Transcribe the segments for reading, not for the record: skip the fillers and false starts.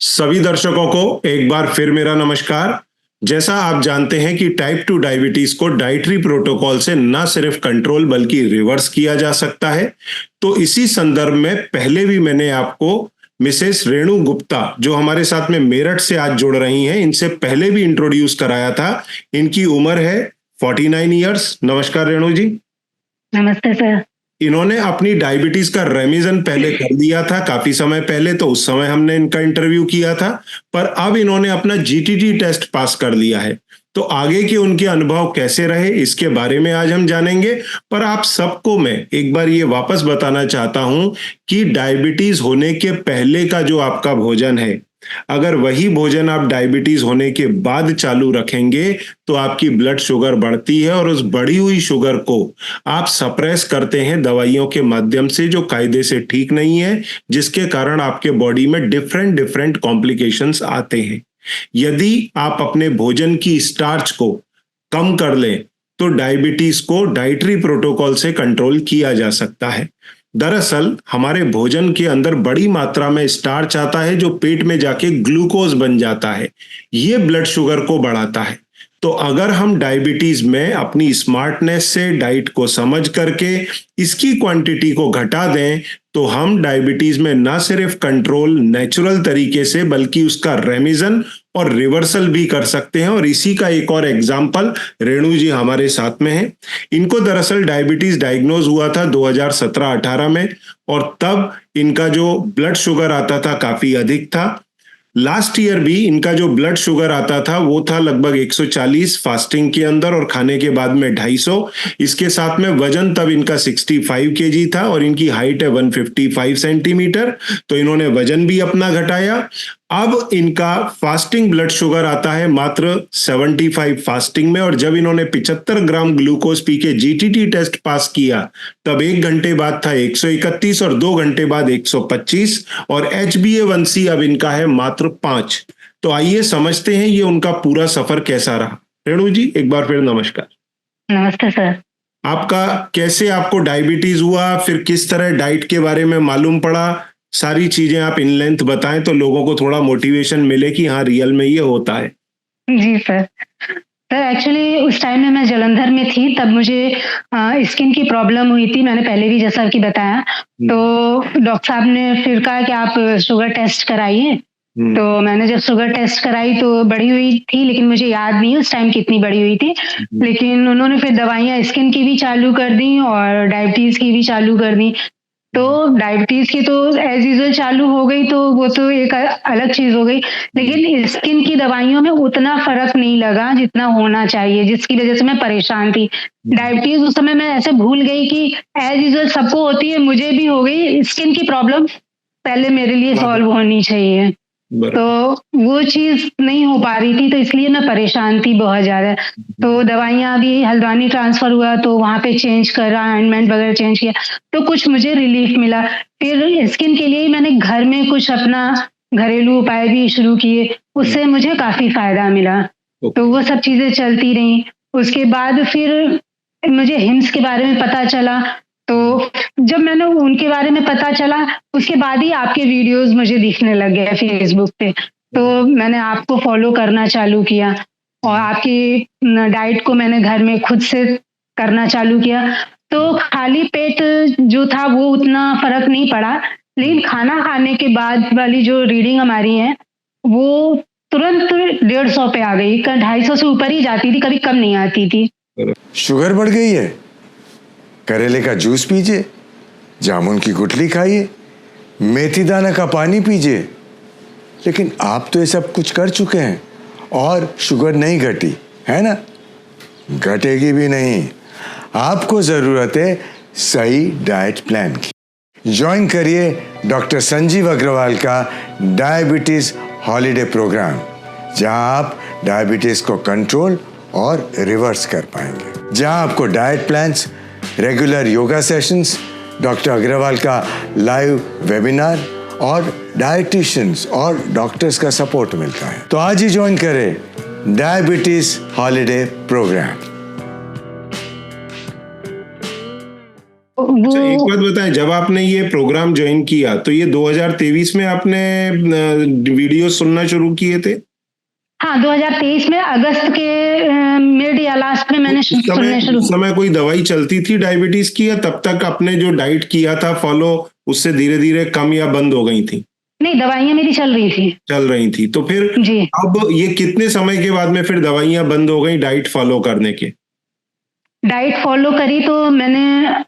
सभी दर्शकों को एक बार फिर मेरा नमस्कार। जैसा आप जानते हैं कि टाइप 2 डायबिटीज को डाइटरी प्रोटोकॉल से न सिर्फ कंट्रोल बल्कि रिवर्स किया जा सकता है। तो इसी संदर्भ में पहले भी मैंने आपको मिसेस रेणु गुप्ता, जो हमारे साथ में मेरठ से आज जुड़ रही हैं, इनसे पहले भी इंट्रोड्यूस कराया था। इनकी उम्र है 49 ईयर्स। नमस्कार रेणु जी। नमस्ते सर। इन्होंने अपनी डायबिटीज का रेमिजन पहले कर दिया था काफी समय पहले, तो उस समय हमने इनका इंटरव्यू किया था। पर अब इन्होंने अपना जीटीटी टेस्ट पास कर लिया है। तो आगे के उनके अनुभव कैसे रहे इसके बारे में आज हम जानेंगे। पर आप सबको मैं एक बार ये वापस बताना चाहता हूं कि डायबिटीज होने के पहले का जो आपका भोजन है, अगर वही भोजन आप डायबिटीज होने के बाद चालू रखेंगे तो आपकी ब्लड शुगर बढ़ती है और उस बढ़ी हुई शुगर को आप सप्रेस करते हैं दवाइयों के माध्यम से, जो कायदे से ठीक नहीं है, जिसके कारण आपके बॉडी में डिफरेंट डिफरेंट कॉम्प्लिकेशंस आते हैं। यदि आप अपने भोजन की स्टार्च को कम कर लें तो डायबिटीज को डाइटरी प्रोटोकॉल से कंट्रोल किया जा सकता है। दरअसल हमारे भोजन के अंदर बड़ी मात्रा में स्टार्च आता है जो पेट में जाके ग्लूकोज बन जाता है। ये ब्लड शुगर को बढ़ाता है। तो अगर हम डायबिटीज में अपनी स्मार्टनेस से डाइट को समझ करके इसकी क्वांटिटी को घटा दें तो हम डायबिटीज में ना सिर्फ कंट्रोल नेचुरल तरीके से बल्कि उसका रेमिजन और रिवर्सल भी कर सकते हैं। और इसी का एक और एग्जाम्पल रेणु जी हमारे साथ में है। इनको दरअसल डायबिटीज डायग्नोज हुआ था 2017-18 में, और तब इनका जो ब्लड शुगर आता था काफी अधिक था। लास्ट ईयर भी इनका जो ब्लड शुगर आता था वो था लगभग 140 फास्टिंग के अंदर और खाने के बाद में 250। इसके साथ में वजन तब इनका 65 केजी था और इनकी हाइट है 155 सेंटीमीटर। तो इन्होंने वजन भी अपना घटाया। अब इनका फास्टिंग ब्लड शुगर आता है मात्र 75 फास्टिंग में, और जब इन्होंने 75 ग्राम ग्लूकोज पी के जीटीटी टेस्ट पास किया तब 1 घंटे बाद था 131 और 2 घंटे बाद 125, और HbA1c अब इनका है मात्र 5। तो आइए समझते हैं ये उनका पूरा सफर कैसा रहा। रेणु जी एक बार फिर नमस्कार। नमस्ते सर। आपका कैसे आपको डायबिटीज हुआ, फिर किस तरह डाइट के बारे में मालूम पड़ा, सारी चीजें आप इन लेंथ बताएं तो लोगों को थोड़ा मोटिवेशन मिले कि हाँ रियल में ये होता है। जी सर। सर एक्चुअली उस टाइम में मैं जालंधर में थी, तब मुझे स्किन की प्रॉब्लम हुई थी। मैंने पहले भी जैसा कि बताया, तो डॉक्टर साहब ने फिर कहा कि आप शुगर टेस्ट कराइए। तो मैंने जब शुगर टेस्ट कराई तो बढ़ी हुई थी, लेकिन मुझे याद नहीं उस टाइम कितनी बढ़ी हुई थी। लेकिन उन्होंने फिर दवाइयाँ स्किन की भी चालू कर दी और डायबिटीज की भी चालू कर दी। तो डायबिटीज की तो एज यूजुअल चालू हो गई, तो वो तो एक अलग चीज हो गई। लेकिन स्किन की दवाइयों में उतना फर्क नहीं लगा जितना होना चाहिए, जिसकी वजह से मैं परेशान थी। डायबिटीज उस समय मैं ऐसे भूल गई कि एज यूजुअल सबको होती है, मुझे भी हो गई। स्किन की प्रॉब्लम पहले मेरे लिए सॉल्व होनी चाहिए, तो वो चीज नहीं हो पा रही थी, तो इसलिए मैं परेशान थी बहुत ज्यादा। तो दवाइयाँ भी हल्द्वानी ट्रांसफर हुआ तो वहां पे चेंज करा, ऑइंटमेंट वगैरह चेंज किया, तो कुछ मुझे रिलीफ मिला। फिर स्किन के लिए मैंने घर में कुछ अपना घरेलू उपाय भी शुरू किए, उससे मुझे काफी फायदा मिला। तो वो सब चीजें चलती रही। उसके बाद फिर मुझे हिम्स के बारे में पता चला, तो जब मैंने उनके बारे में पता चला उसके बाद ही आपके वीडियोस मुझे दिखने लग गए फेसबुक पे। तो मैंने आपको फॉलो करना चालू किया और आपकी डाइट को मैंने घर में खुद से करना चालू किया। तो खाली पेट जो था वो उतना फर्क नहीं पड़ा, लेकिन खाना खाने के बाद वाली जो रीडिंग हमारी है वो तुरंत 150 पे आ गई। 250 से ऊपर ही जाती थी, कभी कम नहीं आती थी। शुगर बढ़ गई है? करेले का जूस पीजिए, जामुन की गुठली खाइए, मेथी दाना का पानी पीजिए। लेकिन आप तो ये सब कुछ कर चुके हैं और शुगर नहीं घटी, है ना? घटेगी भी नहीं। आपको जरूरत है सही डाइट प्लान की। ज्वाइन करिए डॉक्टर संजीव अग्रवाल का डायबिटीज हॉलीडे प्रोग्राम, जहां आप डायबिटीज को कंट्रोल और रिवर्स कर पाएंगे, जहां आपको diet plans, regular yoga sessions, doctor Agarwal का लाइव वेबिनार और डाइटिशियंस और डॉक्टर्स का सपोर्ट मिलता है। तो आज ही ज्वाइन करें डायबिटीज हॉलीडे प्रोग्राम। अच्छा, एक वो बात बताएं, जब आपने ये प्रोग्राम ज्वाइन किया तो ये 2023 में आपने वीडियो सुनना शुरू किए थे? हाँ, 2023 में अगस्त के मिड या लास्ट में मैंने सुनने शुरू। उस समय कोई दवाई चलती थी डायबिटीज की, या तब तक आपने जो डाइट किया था फॉलो उससे धीरे धीरे कम या बंद हो गई थी? नहीं, दवाइयाँ मेरी चल रही थी। चल रही थी तो फिर जी। अब ये कितने समय के बाद में फिर दवाइयां बंद हो गई डाइट फॉलो करने के? डाइट फॉलो करी तो मैंने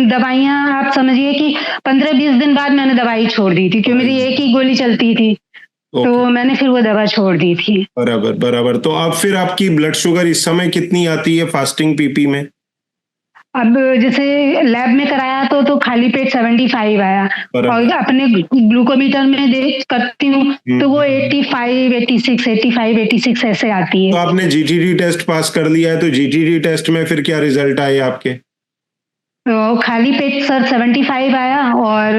दवाइयाँ आप समझिए कि 15-20 दिन बाद मैंने दवाई छोड़ दी थी, क्योंकि मेरी एक ही गोली चलती थी। तो ओके, मैंने फिर वो दवा छोड़ दी थी। बराबर बराबर। तो अब फिर आपकी ब्लड शुगर इस समय कितनी आती है फास्टिंग पीपी में? अब जैसे लैब में कराया तो खाली पेट 75 आया, बराबर। और अपने ग्लूकोमीटर में देख करती हूँ तो वो 85, 86, 85, 86 ऐसे आती तो है। आपने जीटीडी टेस्ट पास कर लिया है, तो जीटीडी टेस्ट में फिर क्या रिजल्ट आए आपके? तो खाली पेट सर 75 आया, और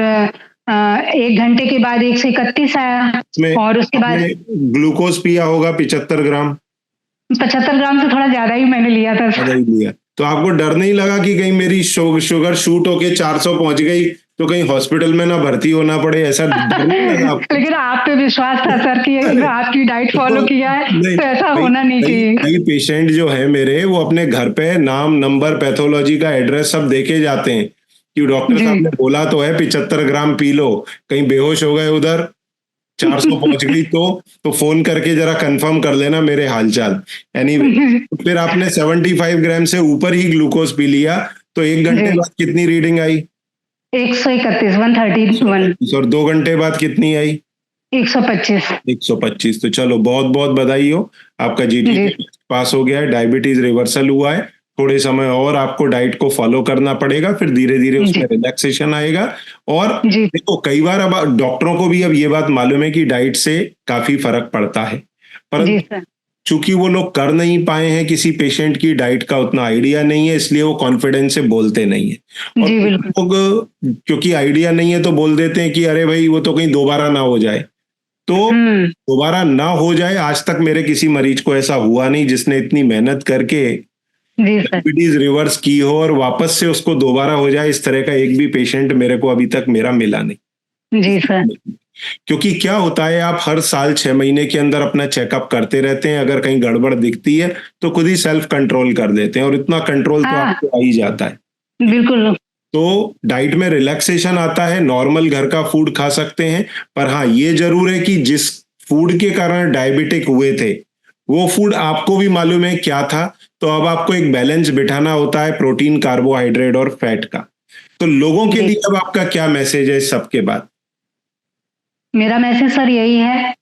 1 घंटे के बाद 131 आया, इसमें और उसके बाद आपने ग्लूकोज पिया होगा 75 ग्राम? 75 ग्राम से थोड़ा ज्यादा ही मैंने लिया था ज्यादा सर। ही लिया। तो आपको डर नहीं लगा कि कहीं मेरी शुगर शूट होके 400 पहुंच गई तो कहीं हॉस्पिटल में ना भर्ती होना पड़े, ऐसा डर नहीं लगा आपको? लेकिन आप पे विश्वास था सर कि आपकी डाइट फॉलो किया है, नहीं, तो ऐसा कई होना नहीं कई चाहिए। कई पेशेंट जो है मेरे, वो अपने घर पे नाम, नंबर, पैथोलॉजी का एड्रेस सब देके जाते हैं कि डॉक्टर जी। साहब ने बोला तो है 75 ग्राम पी लो, कहीं बेहोश हो गए उधर 400 पहुंच गई तो फोन करके जरा कंफर्म कर लेना मेरे हालचाल। एनीवे, फिर आपने 75 ग्राम से ऊपर ही ग्लूकोज पी लिया, तो 1 घंटे जी। बाद कितनी रीडिंग आई? 131, 131, और 2 घंटे बाद कितनी आई? 125। 125। तो चलो, बहुत बहुत बधाई हो, आपका जीटीटी जी। पास हो गया है, डायबिटीज रिवर्सल हुआ है। थोड़े समय और आपको डाइट को फॉलो करना पड़ेगा, फिर धीरे धीरे उसमें जी। रिलैक्सेशन आएगा। और जी। देखो, कई बार अब डॉक्टरों को भी अब ये बात मालूम है कि डाइट से काफी फर्क पड़ता है, जी परंतु सर। चूंकि वो लोग कर नहीं पाए हैं, किसी पेशेंट की डाइट का उतना आइडिया नहीं है, इसलिए वो कॉन्फिडेंस से बोलते नहीं है। और जी, कुछ बिल्कुल। लोग क्योंकि आइडिया नहीं है तो बोल देते हैं कि अरे भाई वो तो कहीं दोबारा ना हो जाए। तो दोबारा ना हो जाए, आज तक मेरे किसी मरीज को ऐसा हुआ नहीं जिसने इतनी मेहनत करके जी सर। डायबिटीज रिवर्स की हो और वापस से उसको दोबारा हो जाए, इस तरह का एक भी पेशेंट मेरे को अभी तक मेरा मिला नहीं। जी सर। क्योंकि क्या होता है, आप हर साल 6 महीने के अंदर अपना चेकअप करते रहते हैं, अगर कहीं गड़बड़ दिखती है तो खुद ही सेल्फ कंट्रोल कर देते हैं, और इतना कंट्रोल तो हाँ। आपको आ ही जाता है। बिल्कुल। तो डाइट में रिलैक्सेशन आता है, नॉर्मल घर का फूड खा सकते हैं, पर हाँ ये जरूर है कि जिस फूड के कारण डायबिटिक हुए थे वो फूड आपको भी मालूम है क्या था, तो अब आपको एक बैलेंस बिठाना होता है प्रोटीन, कार्बोहाइड्रेट और फैट का। तो लोगों के जी। लिए अब आपका क्या मैसेज है इस सबके बाद? मेरा मैसेज सर यही है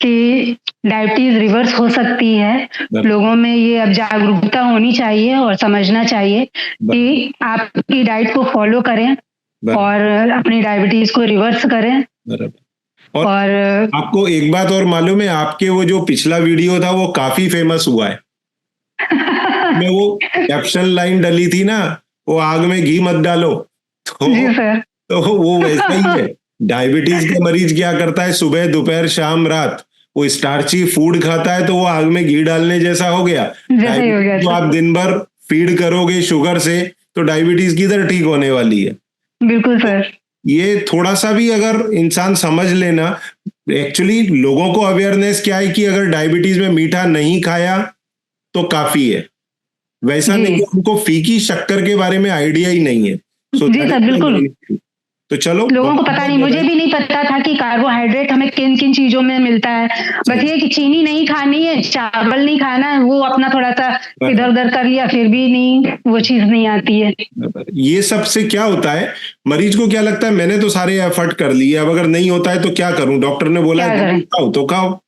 कि डायबिटीज रिवर्स हो सकती है। लोगों में ये अब जागरूकता होनी चाहिए और समझना चाहिए कि आपकी डाइट को फॉलो करें और अपनी डायबिटीज को रिवर्स करें। और आपको एक बात और मालूम है, आपके वो जो पिछला वीडियो था वो काफी फेमस हुआ है। में वो कैप्शन लाइन डली थी ना, वो आग में घी मत डालो, जी सर। तो वो वैसा ही है। डायबिटीज का मरीज क्या करता है, सुबह दोपहर शाम रात वो स्टार्ची फूड खाता है, तो वो आग में घी डालने जैसा हो गया। जैसा ही हो गया तो आप दिन भर फीड करोगे शुगर से, तो डायबिटीज किधर ठीक होने वाली है? बिल्कुल सर। ये थोड़ा सा भी अगर इंसान समझ लेना, एक्चुअली लोगों को अवेयरनेस क्या है कि अगर डायबिटीज में मीठा नहीं खाया तो काफी है, वैसा नहीं, उनको फीकी शक्कर के बारे में आइडिया ही नहीं है। जी सर, बिल्कुल। तो चलो, लोगों को पता नहीं, मुझे भी नहीं पता था कि कार्बोहाइड्रेट हमें किन किन चीजों में मिलता है। बस ये कि चीनी नहीं खानी है, चावल नहीं खाना है, वो अपना थोड़ा सा इधर उधर कर लिया, फिर भी नहीं, वो चीज नहीं आती है। ये सबसे क्या होता है, मरीज को क्या लगता है मैंने तो सारे एफर्ट कर लिए, अब अगर नहीं होता है तो क्या करूं, डॉक्टर ने बोला है खाओ तो खाओ,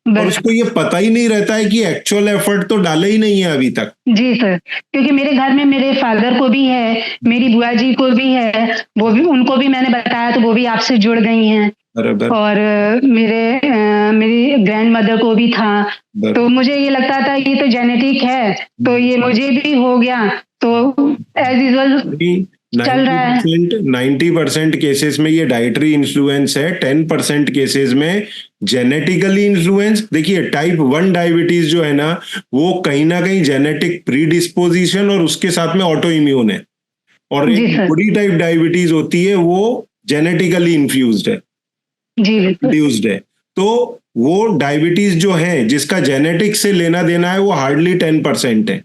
और उसको ये पता ही नहीं रहता है कि एक्चुअल एफर्ट तो डाले ही नहीं है अभी तक। जी सर, क्योंकि मेरे घर में मेरे फादर को भी है, मेरी बुआ जी को भी है, वो भी, उनको भी मैंने बताया तो वो भी आपसे जुड़ गई हैं। और मेरी ग्रैंड मदर को भी था, तो मुझे ये लगता था ये तो जेनेटिक है, तो ये मुझे भी हो गया, तो एज यूजुअल चल रहा है। 90% केसेस में ये डाइटरी इन्फ्लुएंस है, 10% केसेस में जेनेटिकली इन्फ्लुएंस। देखिए, टाइप 1 डायबिटीज जो है ना, वो कहीं ना कहीं जेनेटिक प्री डिस्पोजिशन और उसके साथ में ऑटो इम्यून है। और जी एक सर। बॉडी टाइप डायबिटीज होती है, वो जेनेटिकली इन्फ्यूज्ड है, जी बिल्कुल। इंड्यूस्ड है। तो वो डायबिटीज जो है जिसका जेनेटिक से लेना देना है वो हार्डली 10% है।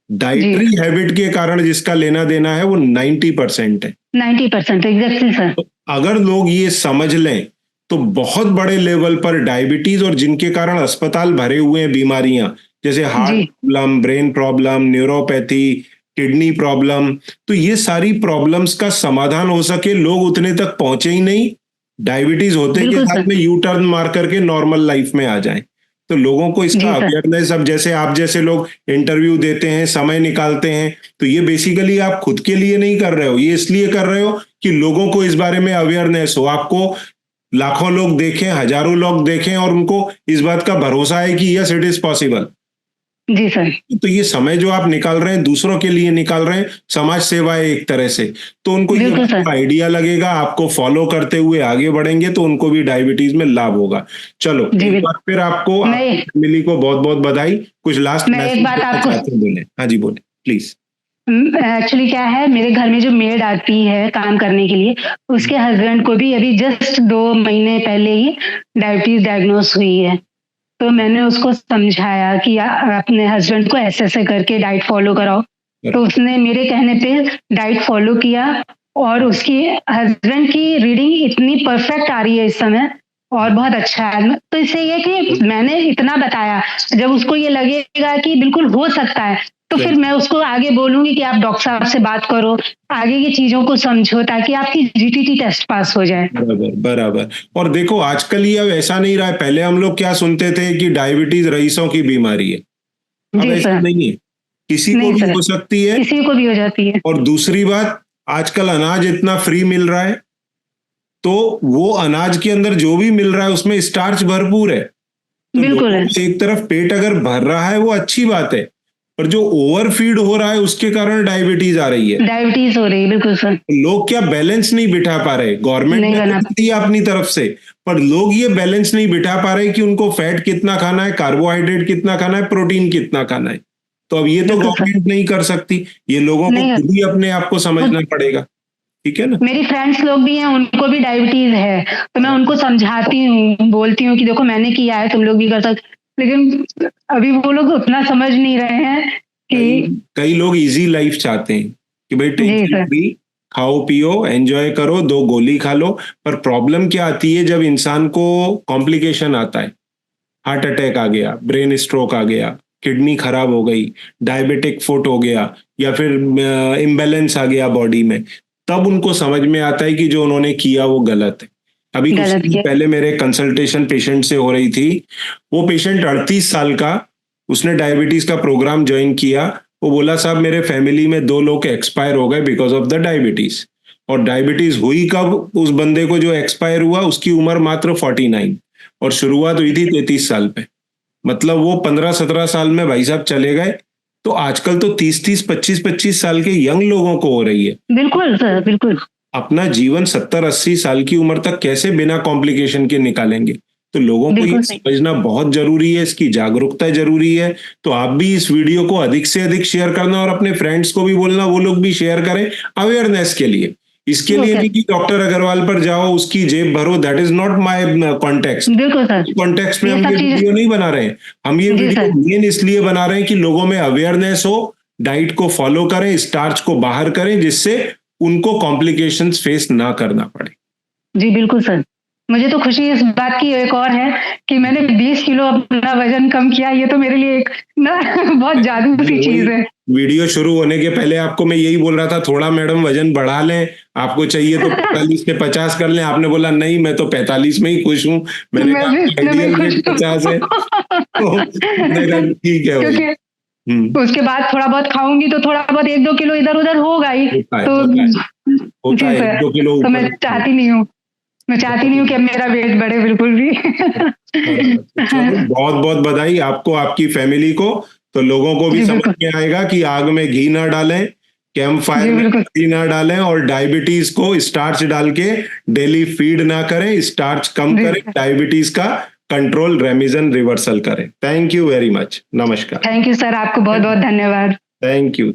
डाइटरी जी हैबिट के कारण जिसका लेना देना है वो 90% है। 90% एग्जैक्टली सर। तो अगर लोग ये समझ लें तो बहुत बड़े लेवल पर डायबिटीज और जिनके कारण अस्पताल भरे हुए हैं बीमारियां, जैसे हार्ट जी problem, brain problem, neuropathy, kidney problem, तो ये सारी प्रॉब्लम्स का समाधान हो सके, लोग उतने तक पहुंचे ही नहीं, डायबिटीज होते के बिल्कुल साथ सर। में यू टर्न मार करके नॉर्मल लाइफ में आ जाएं। तो लोगों को इसका जी सर। अवेयरनेस, अब जैसे आप जैसे लोग इंटरव्यू देते हैं, समय निकालते हैं, तो ये बेसिकली आप खुद के लिए नहीं कर रहे हो, ये इसलिए कर रहे हो कि लोगों को इस बारे में अवेयरनेस हो, आपको लाखों लोग देखें, हजारों लोग देखें और उनको इस बात का भरोसा है कि यस इट इज पॉसिबल। जी सर। तो ये समय जो आप निकाल रहे हैं दूसरों के लिए निकाल रहे हैं, समाज सेवा है एक तरह से, तो उनको ये बिल्कुल सर। आइडिया लगेगा, आपको फॉलो करते हुए आगे बढ़ेंगे तो उनको भी डायबिटीज में लाभ होगा। चलो जी एक बिल्कुल। बार फिर आपको, मैं आपकी फैमिली को बहुत बहुत बधाई। कुछ लास्ट मैं एक मैसेज बात देना आपको, चाहते हैं, बोले? हाँ जी बोले प्लीज। एक्चुअली क्या है, मेरे घर में जो मेड आती है काम करने के लिए, उसके हस्बैंड को भी अभी जस्ट 2 महीने पहले ही डायबिटीज डायग्नोस हुई है। तो मैंने उसको समझाया कि अपने हस्बैंड को ऐसे ऐसे करके डाइट फॉलो कराओ। तो उसने मेरे कहने पे डाइट फॉलो किया और उसकी हस्बैंड की रीडिंग इतनी परफेक्ट आ रही है इस समय और बहुत अच्छा है। तो इससे ये कि मैंने इतना बताया, जब उसको ये लगेगा कि बिल्कुल हो सकता है, तो फिर मैं उसको आगे बोलूंगी कि आप डॉक्टर साहब से बात करो, आगे की चीजों को समझो ताकि आपकी जीटीटी टेस्ट पास हो जाए। बराबर बराबर। और देखो आजकल ये अब ऐसा नहीं रहा है, पहले हम लोग क्या सुनते थे कि डायबिटीज रईसों की बीमारी है, अब जी ऐसा सर। नहीं है, किसी को नहीं भी सर, हो सकती है। किसी को भी हो जाती है। और दूसरी बात, आजकल अनाज इतना फ्री मिल रहा है, तो वो अनाज के अंदर जो भी मिल रहा है उसमें स्टार्च भरपूर है, तो बिल्कुल लोगों है। को एक तरफ पेट अगर भर रहा है वो अच्छी बात है, पर जो ओवर फीड हो रहा है उसके कारण डायबिटीज आ रही है। डायबिटीज हो रही है, बिल्कुल सर। लोग क्या बैलेंस नहीं बिठा पा रहे, गवर्नमेंट नहीं ने बना तो दिया अपनी तरफ से, पर लोग ये बैलेंस नहीं बिठा पा रहे कि उनको फैट कितना खाना है, कार्बोहाइड्रेट कितना खाना है, प्रोटीन कितना खाना है। तो अब ये तो बिल्कुल सर। गवर्नमेंट नहीं कर सकती, ये लोगों को नहीं, खुद ही अपने आप को समझना पड़ेगा, ठीक है ना? मेरी फ्रेंड्स लोग भी हैं, उनको भी डायबिटीज है, तो मैं उनको समझाती हूँ, बोलती हूँ कि देखो मैंने किया है, तुम लोग भी कर सकते, लेकिन अभी वो लोग उतना समझ नहीं रहे हैं कई कि। कई लोग इजी लाइफ चाहते हैं कि भाई जी टेंशन सर। फ्री, खाओ पियो एंजॉय करो, 2 गोली खा लो। पर प्रॉब्लम क्या आती है जब इंसान को कॉम्प्लिकेशन आता है, हार्ट अटैक आ गया, ब्रेन स्ट्रोक आ गया, किडनी खराब हो गई, डायबिटिक फुट हो गया, या फिर इम्बैलेंस आ गया बॉडी में, तब उनको समझ में आता है कि जो उन्होंने किया वो गलत है। अभी कुछ गलत दिन किया। पहले मेरे कंसल्टेशन पेशेंट से हो रही थी, वो पेशेंट 38 साल का, उसने डायबिटीज का प्रोग्राम ज्वाइन किया। वो बोला साहब मेरे फैमिली में 2 लोग एक्सपायर हो गए बिकॉज ऑफ द डायबिटीज। और डायबिटीज हुई कब उस बंदे को जो एक्सपायर हुआ, उसकी उम्र मात्र 49 और शुरुआत हुई थी 33 साल पे। मतलब वो 15-17 साल में भाई साहब चले गए। तो आजकल तो 30-30, 25-25 साल के यंग लोगों को हो रही है। बिल्कुल सर, बिल्कुल। अपना जीवन 70-80 साल की उम्र तक कैसे बिना कॉम्प्लिकेशन के निकालेंगे? तो लोगों को ये बिल्कुल सही। समझना बहुत जरूरी है, इसकी जागरूकता जरूरी है। तो आप भी इस वीडियो को अधिक से अधिक शेयर करना और अपने फ्रेंड्स को भी बोलना, वो लोग भी शेयर करें अवेयरनेस के लिए। इसके लिए ओके। नहीं कि डॉक्टर अग्रवाल पर जाओ उसकी जेब भरो, that is not my context. बिल्कुल सर। कॉन्टेक्स्ट में ये हम सब ये चीजें। वीडियो नहीं बना रहे हैं, हम ये जी वीडियो सर। मेन इसलिए बना रहे हैं कि लोगों में अवेयरनेस हो, डाइट को फॉलो करें, स्टार्च को बाहर करें, जिससे उनको कॉम्प्लिकेशंस फेस ना करना पड़े। जी बिल्कुल सर। मुझे तो खुशी इस बात की एक और है कि मैंने 20 किलो अपना वजन कम किया, ये तो मेरे लिए एक ना बहुत जादू सी चीज है। वीडियो शुरू होने के पहले आपको मैं यही बोल रहा था, थोड़ा मैडम वजन बढ़ा लें, आपको चाहिए तो 45 से 50 कर लें। आपने बोला नहीं मैं तो 45 में ही खुश हूँ। मैंने मैं कहा भी इतने में आइडियल खुश वेट हूँ। 50 है। तो मैंने कहा ठीक है भाई। क्योंकि उसके बाद थोड़ा बहुत खाऊंगी तो थोड़ा बहुत 1-2 किलो इधर उधर होगा ही। होता है तो होता है होता जी है, सर। 1-2 किलो तो मैं ऊपर। चाहती नहीं हूँ, मैं चाहती नहीं हूँ कि अब मेरा वेट बढ़े बिल्कुल भी। चलो बहुत बहुत बधाई आपको, आपकी फैमिली को। तो लोगों को भी जी समझ बिल्कुल। में आएगा कि आग में घी ना डालें, कैंप फायर जी में बिल्कुल। घी ना डालें, और डायबिटीज को स्टार्च डाल के डेली फीड ना करें, स्टार्च कम जी करें, डायबिटीज का कंट्रोल, रेमिजन, रिवर्सल करें। थैंक यू वेरी मच, नमस्कार। थैंक यू सर, आपको बहुत बहुत धन्यवाद। Thank you.